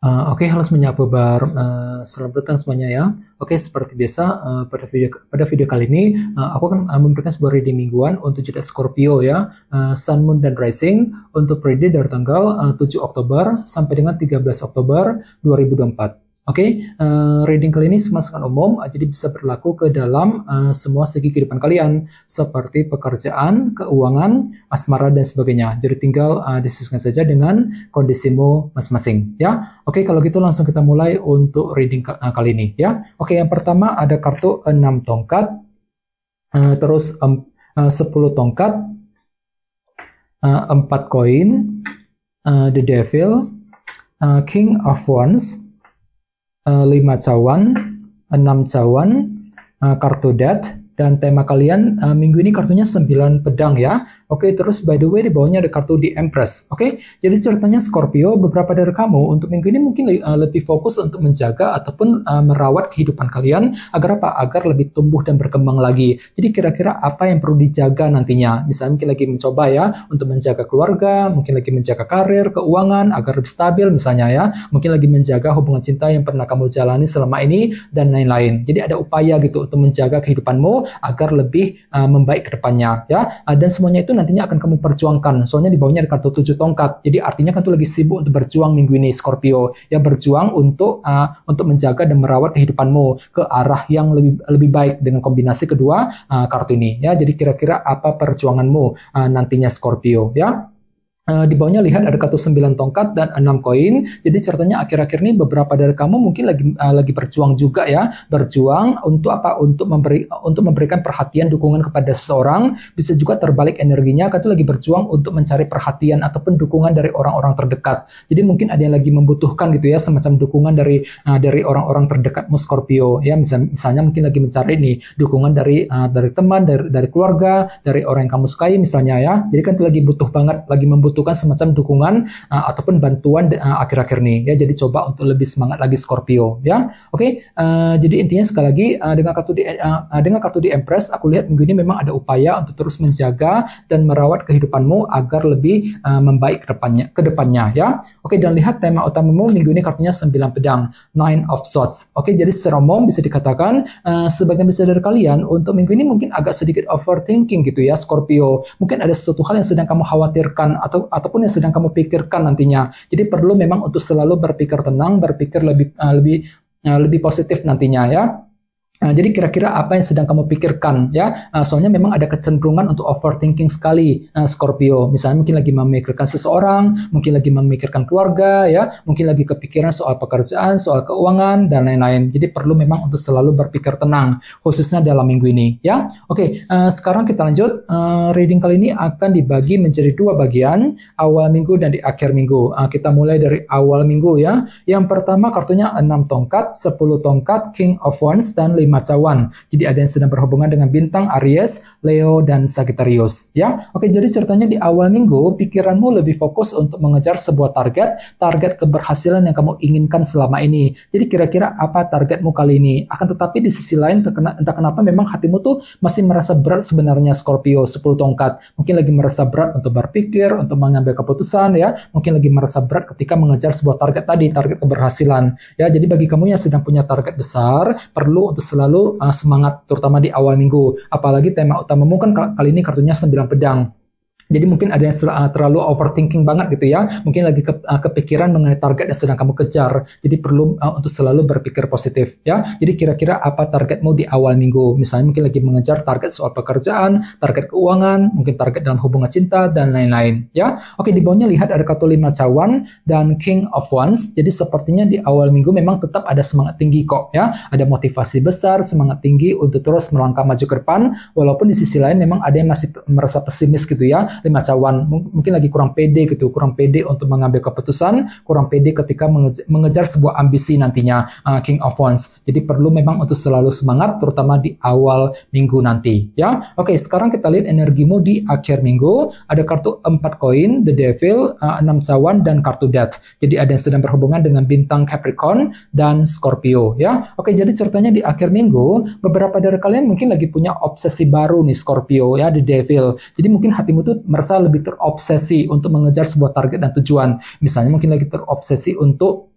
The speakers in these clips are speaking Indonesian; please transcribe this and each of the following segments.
Oke, halo semuanya, selamat datang semuanya ya. Oke, seperti biasa pada video kali ini aku akan memberikan sebuah reading mingguan untuk zodiak Scorpio ya, Sun, Moon, dan Rising untuk periode dari tanggal 7 Oktober sampai dengan 13 Oktober 2024. Oke, reading kali ini sangat umum, jadi bisa berlaku ke dalam semua segi kehidupan kalian, seperti pekerjaan, keuangan, asmara, dan sebagainya. Jadi tinggal disesuaikan saja dengan kondisimu masing-masing, ya. Oke, kalau gitu langsung kita mulai untuk reading kali ini, ya. Oke, yang pertama ada kartu 6 tongkat, terus 10 tongkat, 4 koin, The Devil, King of Wands, 5 cawan, 6 cawan, kartu Death, dan tema kalian minggu ini kartunya 9 pedang ya. Oke, terus by the way di bawahnya ada kartu The Empress. Oke, jadi ceritanya Scorpio, beberapa dari kamu untuk minggu ini mungkin lebih fokus untuk menjaga ataupun merawat kehidupan kalian agar apa? Agar lebih tumbuh dan berkembang lagi. Jadi kira-kira apa yang perlu dijaga nantinya? Misalnya mungkin lagi mencoba ya untuk menjaga keluarga, mungkin lagi menjaga karir, keuangan agar lebih stabil misalnya ya. Mungkin lagi menjaga hubungan cinta yang pernah kamu jalani selama ini dan lain-lain. Jadi ada upaya gitu untuk menjaga kehidupanmu agar lebih membaik ke depannya ya. Dan semuanya itu nantinya akan kamu perjuangkan. Soalnya di bawahnya ada kartu 7 tongkat. Jadi artinya kan tuh lagi sibuk untuk berjuang minggu ini Scorpio. Ya, berjuang untuk menjaga dan merawat kehidupanmu ke arah yang lebih baik dengan kombinasi kedua kartu ini ya. Jadi kira-kira apa perjuanganmu nantinya Scorpio ya. Di bawahnya lihat ada kartu 9 tongkat dan 6 koin. Jadi ceritanya akhir-akhir ini beberapa dari kamu mungkin lagi berjuang juga ya. Berjuang untuk apa? Untuk memberikan perhatian, dukungan kepada seseorang. Bisa juga terbalik energinya, kan lagi berjuang untuk mencari perhatian ataupun dukungan dari orang-orang terdekat. Jadi mungkin ada yang lagi membutuhkan gitu ya, semacam dukungan dari orang-orang terdekatmu Scorpio ya. Misalnya mungkin lagi mencari nih dukungan dari teman, dari keluarga, dari orang yang kamu sukai misalnya ya. Jadi kan itu lagi butuh banget, lagi membutuhkan semacam dukungan ataupun bantuan akhir-akhir nih ya. Jadi coba untuk lebih semangat lagi Scorpio ya. Oke, jadi intinya sekali lagi dengan kartu di Empress aku lihat minggu ini memang ada upaya untuk terus menjaga dan merawat kehidupanmu agar lebih membaik ke depannya ya. Oke, dan lihat tema utamamu minggu ini kartunya 9 pedang, Nine of Swords. Oke, jadi secara umum bisa dikatakan sebagian besar dari kalian untuk minggu ini mungkin agak sedikit overthinking gitu ya Scorpio. Mungkin ada sesuatu hal yang sedang kamu khawatirkan ataupun yang sedang kamu pikirkan nantinya. Jadi perlu memang untuk selalu berpikir tenang, berpikir lebih positif nantinya ya. Jadi kira-kira apa yang sedang kamu pikirkan ya? Soalnya memang ada kecenderungan untuk overthinking sekali Scorpio. Misalnya mungkin lagi memikirkan seseorang, mungkin lagi memikirkan keluarga ya, mungkin lagi kepikiran soal pekerjaan, soal keuangan dan lain-lain. Jadi perlu memang untuk selalu berpikir tenang, khususnya dalam minggu ini ya. Oke, sekarang kita lanjut. Reading kali ini akan dibagi menjadi 2 bagian, awal minggu dan di akhir minggu. Kita mulai dari awal minggu ya. Yang pertama kartunya 6 tongkat, 10 tongkat, King of Wands, dan 5 cawan. Jadi ada yang sedang berhubungan dengan bintang Aries, Leo, dan Sagittarius ya. Oke, jadi ceritanya di awal minggu pikiranmu lebih fokus untuk mengejar sebuah target keberhasilan yang kamu inginkan selama ini. Jadi kira-kira apa targetmu kali ini? Akan tetapi di sisi lain entah kenapa memang hatimu tuh masih merasa berat sebenarnya Scorpio 10 tongkat. Mungkin lagi merasa berat untuk berpikir, untuk mengambil keputusan ya. Mungkin lagi merasa berat ketika mengejar sebuah target keberhasilan ya. Jadi bagi kamu yang sedang punya target besar, perlu untuk selalu semangat terutama di awal minggu. Apalagi tema utamamu kan kali ini kartunya 9 pedang. Jadi mungkin ada yang terlalu overthinking banget gitu ya. Mungkin lagi kepikiran mengenai target yang sedang kamu kejar. Jadi perlu untuk selalu berpikir positif ya. Jadi kira-kira apa targetmu di awal minggu? Misalnya mungkin lagi mengejar target soal pekerjaan, target keuangan, mungkin target dalam hubungan cinta dan lain-lain ya. Oke, di bawahnya lihat ada kartu 5 cawan dan King of Wands. Jadi sepertinya di awal minggu memang tetap ada semangat tinggi kok ya. Ada motivasi besar, semangat tinggi untuk terus melangkah maju ke depan. Walaupun di sisi lain memang ada yang masih merasa pesimis gitu ya. 5 cawan mungkin lagi kurang pede gitu, kurang pede untuk mengambil keputusan, kurang pede ketika mengejar sebuah ambisi nantinya King of Wands. Jadi perlu memang untuk selalu semangat terutama di awal minggu nanti ya. Oke, sekarang kita lihat energimu di akhir minggu. Ada kartu 4 koin, The Devil, 6 cawan, dan kartu Death. Jadi ada yang sedang berhubungan dengan bintang Capricorn dan Scorpio ya. Oke, jadi ceritanya di akhir minggu beberapa dari kalian mungkin lagi punya obsesi baru nih Scorpio ya, The Devil. Jadi mungkin hatimu tuh merasa lebih terobsesi untuk mengejar sebuah target dan tujuan. Misalnya mungkin lagi terobsesi untuk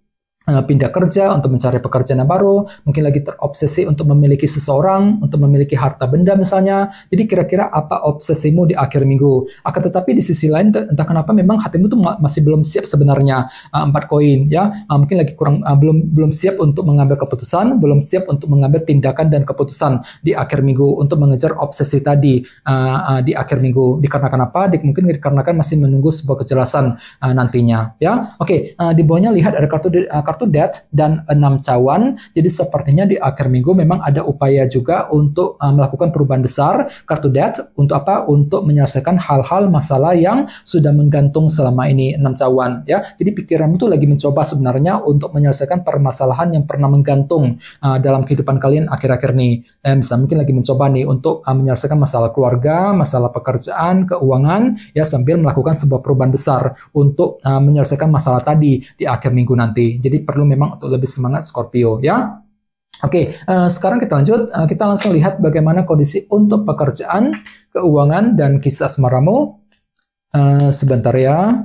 pindah kerja, untuk mencari pekerjaan yang baru, mungkin lagi terobsesi untuk memiliki seseorang, untuk memiliki harta benda misalnya. Jadi kira-kira apa obsesimu di akhir minggu? Akan tetapi di sisi lain, entah kenapa memang hatimu tuh masih belum siap sebenarnya. 4 koin ya, mungkin lagi belum siap untuk mengambil keputusan, belum siap untuk mengambil tindakan dan keputusan di akhir minggu untuk mengejar obsesi tadi di akhir minggu. Dikarenakan apa? Mungkin dikarenakan masih menunggu sebuah kejelasan nantinya. Ya, oke. Di bawahnya lihat ada kartu Death dan 6 cawan. Jadi sepertinya di akhir minggu memang ada upaya juga untuk melakukan perubahan besar. Kartu Death untuk apa? Untuk menyelesaikan hal-hal masalah yang sudah menggantung selama ini. 6 cawan ya. Jadi pikiranmu tuh lagi mencoba sebenarnya untuk menyelesaikan permasalahan yang pernah menggantung dalam kehidupan kalian akhir-akhir ini. Misalnya mungkin lagi mencoba nih untuk menyelesaikan masalah keluarga, masalah pekerjaan, keuangan ya, sambil melakukan sebuah perubahan besar untuk menyelesaikan masalah tadi di akhir minggu nanti. Jadi perlu memang untuk lebih semangat Scorpio ya. Oke, sekarang kita lanjut. Kita langsung lihat bagaimana kondisi untuk pekerjaan, keuangan, dan kisah asmaramu. Sebentar ya.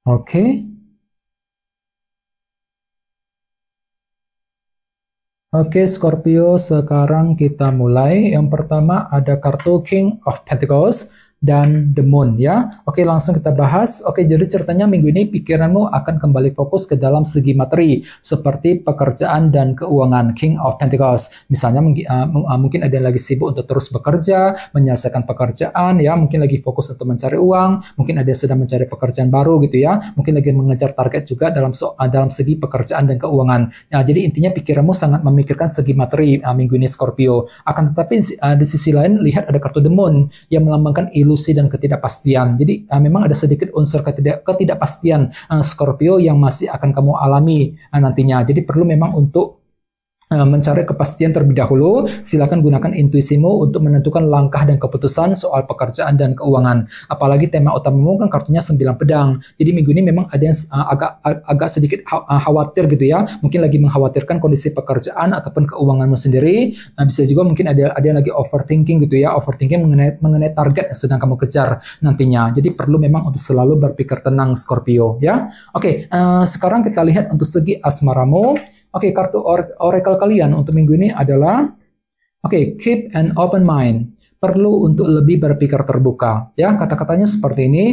Oke. Oke, Scorpio, sekarang kita mulai. Yang pertama ada kartu King of Pentacles dan The Moon ya. Oke, langsung kita bahas. Oke, jadi ceritanya minggu ini pikiranmu akan kembali fokus ke dalam segi materi seperti pekerjaan dan keuangan. King of Pentacles. Misalnya mungkin ada yang lagi sibuk untuk terus bekerja, menyelesaikan pekerjaan ya, mungkin lagi fokus untuk mencari uang, mungkin ada yang sedang mencari pekerjaan baru gitu ya. Mungkin lagi mengejar target juga dalam segi pekerjaan dan keuangan. Nah, jadi intinya pikiranmu sangat memikirkan segi materi minggu ini Scorpio. Akan tetapi di sisi lain lihat ada kartu The Moon yang melambangkan ilusi dan ketidakpastian. Jadi memang ada sedikit unsur ketidakpastian Scorpio yang masih akan kamu alami nantinya. Jadi perlu memang untuk mencari kepastian terlebih dahulu. Silakan gunakan intuisimu untuk menentukan langkah dan keputusan soal pekerjaan dan keuangan. Apalagi tema utamamu kan kartunya 9 pedang. Jadi minggu ini memang ada yang agak sedikit khawatir gitu ya. Mungkin lagi mengkhawatirkan kondisi pekerjaan ataupun keuanganmu sendiri. Bisa juga mungkin ada yang lagi overthinking gitu ya. Overthinking mengenai target yang sedang kamu kejar nantinya. Jadi perlu memang untuk selalu berpikir tenang Scorpio ya. Oke, sekarang kita lihat untuk segi asmaramu. Oke, kartu oracle kalian untuk minggu ini adalah keep an open mind. Perlu untuk lebih berpikir terbuka. Ya, kata-katanya seperti ini.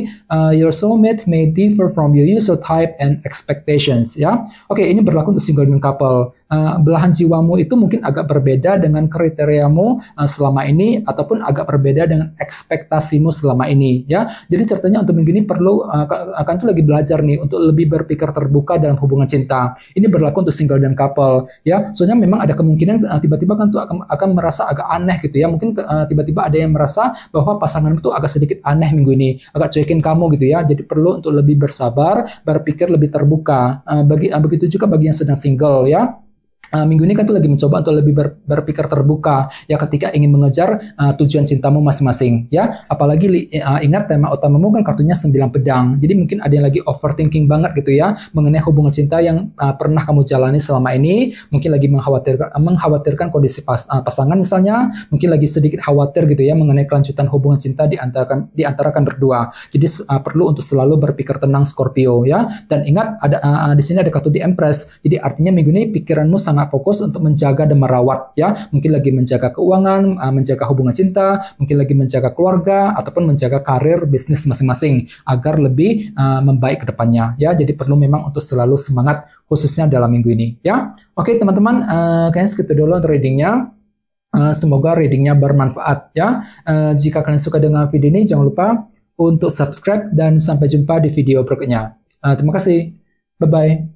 Your soulmate may differ from your usual type and expectations. Ya, ini berlaku untuk single dan couple. Belahan jiwamu itu mungkin agak berbeda dengan kriteriamu selama ini ataupun agak berbeda dengan ekspektasimu selama ini. Ya, jadi ceritanya untuk minggu ini perlu akan tuh lagi belajar nih untuk lebih berpikir terbuka dalam hubungan cinta. Ini berlaku untuk single dan couple. Ya, soalnya memang ada kemungkinan tiba-tiba kan tuh akan merasa agak aneh gitu ya. Mungkin tiba-tiba ada yang merasa bahwa pasanganmu itu agak sedikit aneh minggu ini, agak cuekin kamu gitu ya. Jadi perlu untuk lebih bersabar, berpikir lebih terbuka. Begitu juga bagi yang sedang single ya. Minggu ini kan tuh lagi mencoba untuk lebih berpikir terbuka ya ketika ingin mengejar tujuan cintamu masing-masing ya. Apalagi ingat tema utamamu kan kartunya 9 pedang. Jadi mungkin ada yang lagi overthinking banget gitu ya mengenai hubungan cinta yang pernah kamu jalani selama ini. Mungkin lagi mengkhawatirkan kondisi pasangan misalnya. Mungkin lagi sedikit khawatir gitu ya mengenai kelanjutan hubungan cinta di antara kalian berdua. Jadi perlu untuk selalu berpikir tenang Scorpio ya. Dan ingat ada di sini ada kartu The Empress. Jadi artinya minggu ini pikiranmu sangat fokus untuk menjaga dan merawat ya. Mungkin lagi menjaga keuangan, menjaga hubungan cinta, mungkin lagi menjaga keluarga ataupun menjaga karir bisnis masing-masing agar lebih membaik ke depannya ya. Jadi perlu memang untuk selalu semangat khususnya dalam minggu ini ya. Oke teman-teman, kayaknya segitu dulu untuk readingnya. Semoga readingnya bermanfaat ya. Jika kalian suka dengan video ini jangan lupa untuk subscribe dan sampai jumpa di video berikutnya. Terima kasih. Bye bye.